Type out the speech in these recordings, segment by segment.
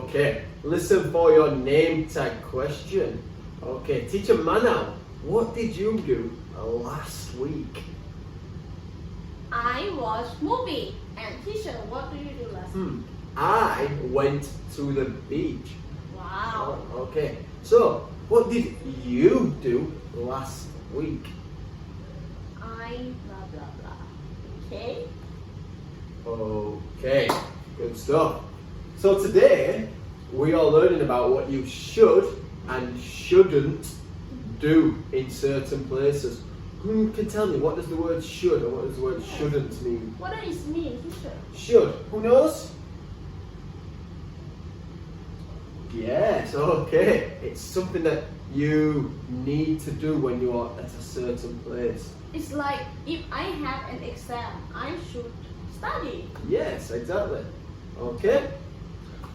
Okay, listen for your name tag question. Okay, teacher Manal, what did you do last week? I watched movie. And teacher, what do you do last week? I went to the beach. Wow. Okay, so what did you do last week? I blah blah blah. Okay. Okay, good stuff. So today we are learning about what you should and shouldn't do in certain places. Who can tell me what does the word should or what does the word shouldn't mean? What does it mean, teacher? Should. Who knows? Yes, okay. It's something that you need to do when you are at a certain place. It's like if I have an exam, I should study. Yes, exactly. Okay.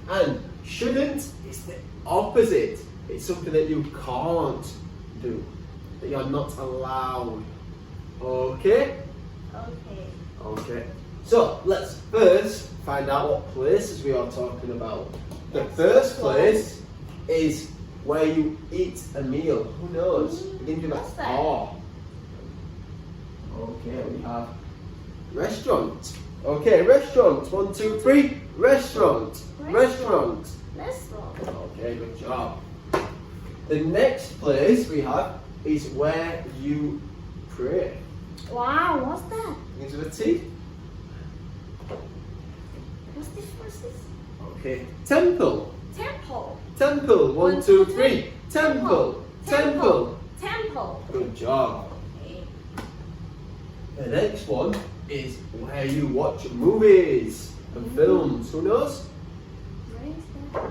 And shouldn't is the opposite. It's something that you can't do, that you're not allowed. Okay? Okay. Okay. So let's first find out what places we are talking about. The first place is where you eat a meal. Who knows? Begins with What's an that? R. Okay, we have restaurant. Okay, restaurant. 1, 2, 3. Restaurant. Restaurant. Restaurant. Okay, good job. The next place we have is where you pray. Wow, what's that? Begins with a T. What's this? Okay, temple. Temple. Temple. 1, 2, 3. Temple. Temple. Temple. Good job. Okay. The next one is where you watch movies and films. Who knows? Where is that?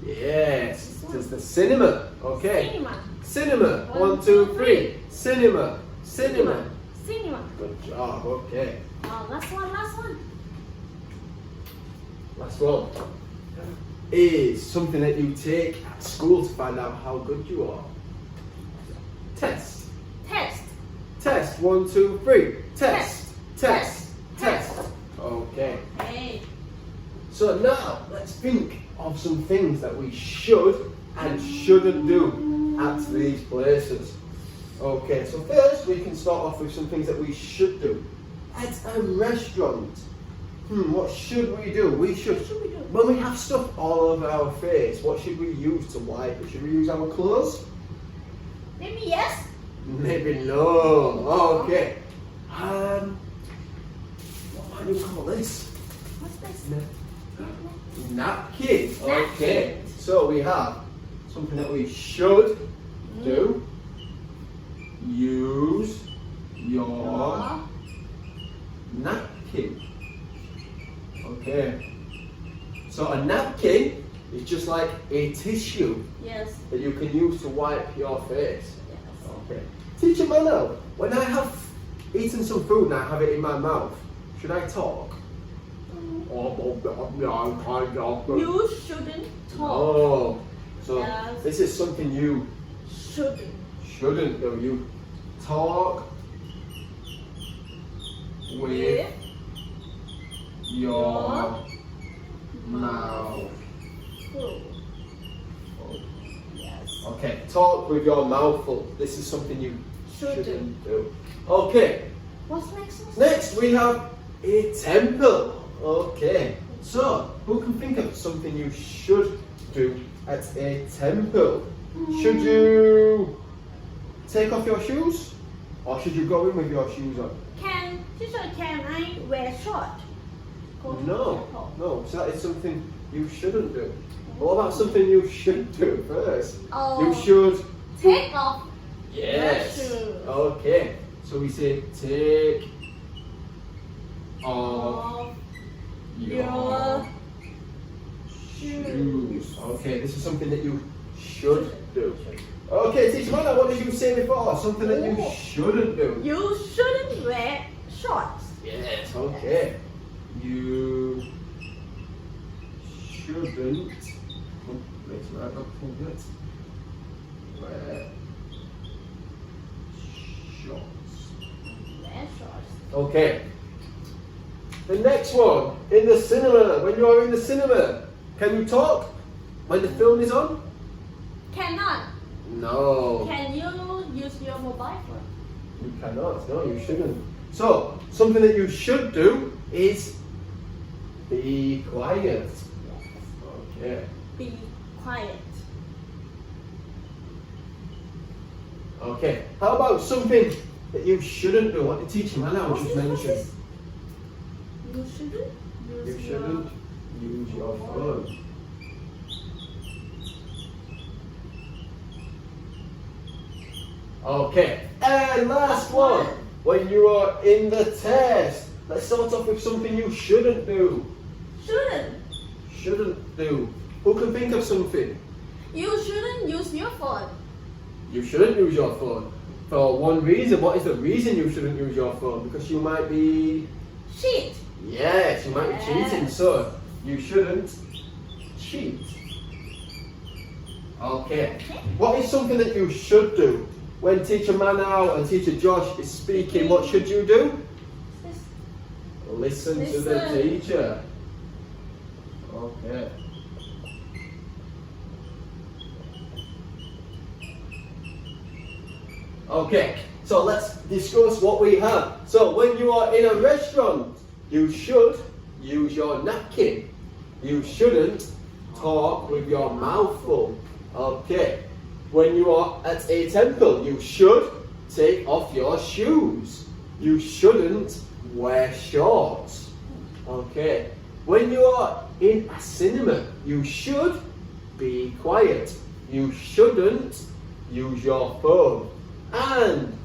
Yes, it is the cinema. Okay. Cinema. Cinema. 1, 2, 3. Cinema. Cinema. Cinema. Good job. Okay. Oh, last one. Last one is something that you take at school to find out how good you are. Test. Test. Test. 1, 2, 3. Test. Test. Test. Okay. Hey. So now let's think of some things that we should and shouldn't do at these places. Okay, so first we can start off with some things that we should do. At a restaurant, what should we do? We should, What should we do? when we have stuff all over our face, what should we use to wipe it? Should we use our clothes? Maybe yes. Maybe no. Okay. What do you call this? What's this? Napkin. Okay. So we have something that we should do. Use your napkin. Okay. So a napkin is just like a tissue Yes. that you can use to wipe your face. Yes. Okay. Teacher Mano, when I have eaten some food and I have it in my mouth, should I talk? You shouldn't talk. Oh, so Yes. this is something you Shouldn't. shouldn't do. You talk with your mouth. full. Yes. Okay, talk with your mouth full. This is something you Shouldn't. shouldn't do. Okay, What's next? next we have a temple. Okay, so who can think of something you should do at a temple? Should you take off your shoes? Or should you go in with your shoes on? Teacher, can I wear short? Go to No, temple. no, so that is something you shouldn't do. What about something you should do first? Oh. You should. Take off. Yes. Your shoes. Okay, so we say take off Off your your shoes. Okay, this is something that you should do. Okay, teacher Mana, what did you say before? Something that you Oh. shouldn't do. You shouldn't wear shorts. Yes, okay. You shouldn't. Oh, make sure I don't forget. Wear shorts. Wear shorts. Okay. The next one, in the cinema, when you are in the cinema, Can you talk when the film is on? Cannot. No. Can you use your mobile phone? You cannot. No, you shouldn't. So, something that you should do is be quiet. Okay. Be quiet. Okay. How about something that you shouldn't do? What the teacher Manal What's just this? mentioned. You shouldn't use You shouldn't use your phone. Okay. And last one. When you are in the test, let's start off with something you shouldn't do. Shouldn't. Shouldn't do. Who can think of something? You shouldn't use your phone. You shouldn't use your phone. For one reason. What is the reason you shouldn't use your phone? Because you might be... Cheat. Yes, you might be Yes. cheating. So, you shouldn't cheat. Okay. What is something that you should do? When Teacher Manal and Teacher Josh is speaking, what should you do? Listen to the Listen. teacher. Okay. Okay, so let's discuss what we have. So when you are in a restaurant, you should use your napkin. You shouldn't talk with your mouth full. Okay. When you are at a temple, you should take off your shoes. You shouldn't wear shorts. Okay. When you are in a cinema, you should be quiet. You shouldn't use your phone. And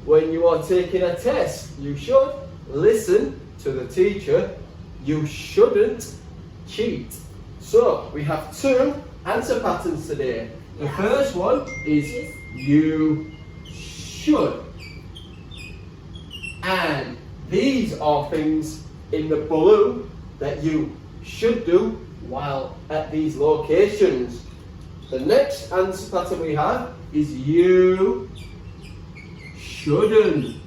when you are taking a test, you should listen to the teacher. You shouldn't cheat. So we have two answer patterns today. The Yeah. first one is you should. And these are things in the blue that you should do while at these locations. The next answer pattern we have is you shouldn't.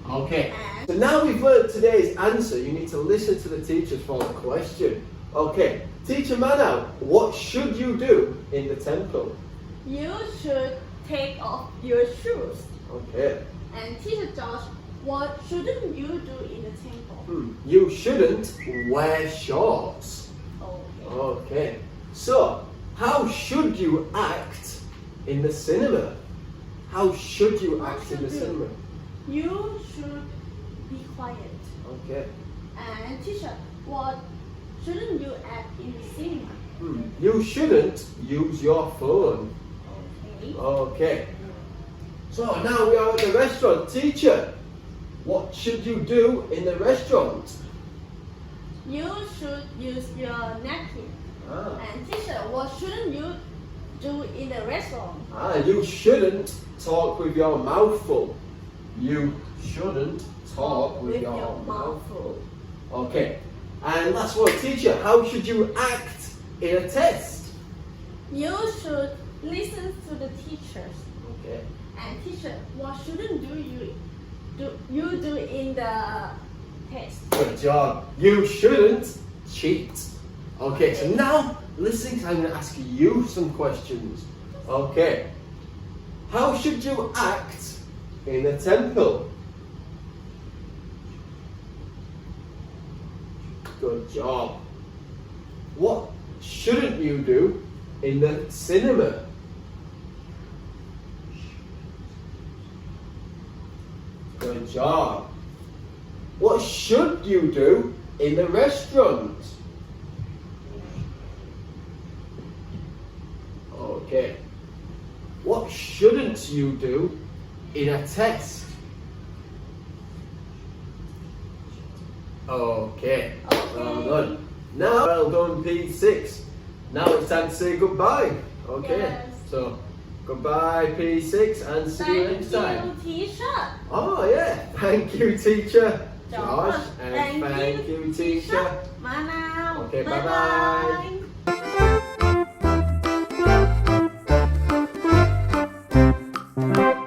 Okay. So now we've learned today's answer, you need to listen to the teachers for the question. Okay. Teacher Manal, what should you do in the temple? You should take off your shoes. Okay. And Teacher Josh, what shouldn't you do in the temple? You shouldn't wear shorts. Okay. Okay. So, how should you act in the cinema? How should you How act in should the you? cinema? You should be quiet. Okay. And Teacher, what shouldn't you act in the cinema? You shouldn't use your phone. Okay. Okay. So now we are at the restaurant. Teacher, what should you do in the restaurant? You should use your napkin. Ah. And Teacher, what shouldn't you do in the restaurant? You shouldn't talk with your mouth full. You shouldn't talk with your mouth full. Okay. And last one, teacher, how should you act in a test? You should listen to the teachers. Okay. And Teacher, what shouldn't you do in the test? Good job. You shouldn't cheat. Okay, so now listen, I'm going to ask you some questions. Okay. How should you act in a temple? Good job. What shouldn't you do in the cinema? Good job. What should you do in the restaurant? Okay. What shouldn't you do in a test? Okay. Well done. Now, well done, P6. Now it's time to say goodbye. Okay. Yes. So, goodbye, P6, and see you next time. Thank you, Teacher. Oh, yeah. Thank you, teacher Josh. Josh. And thank you, teacher. Manal. Okay, bye-bye. Bye-bye.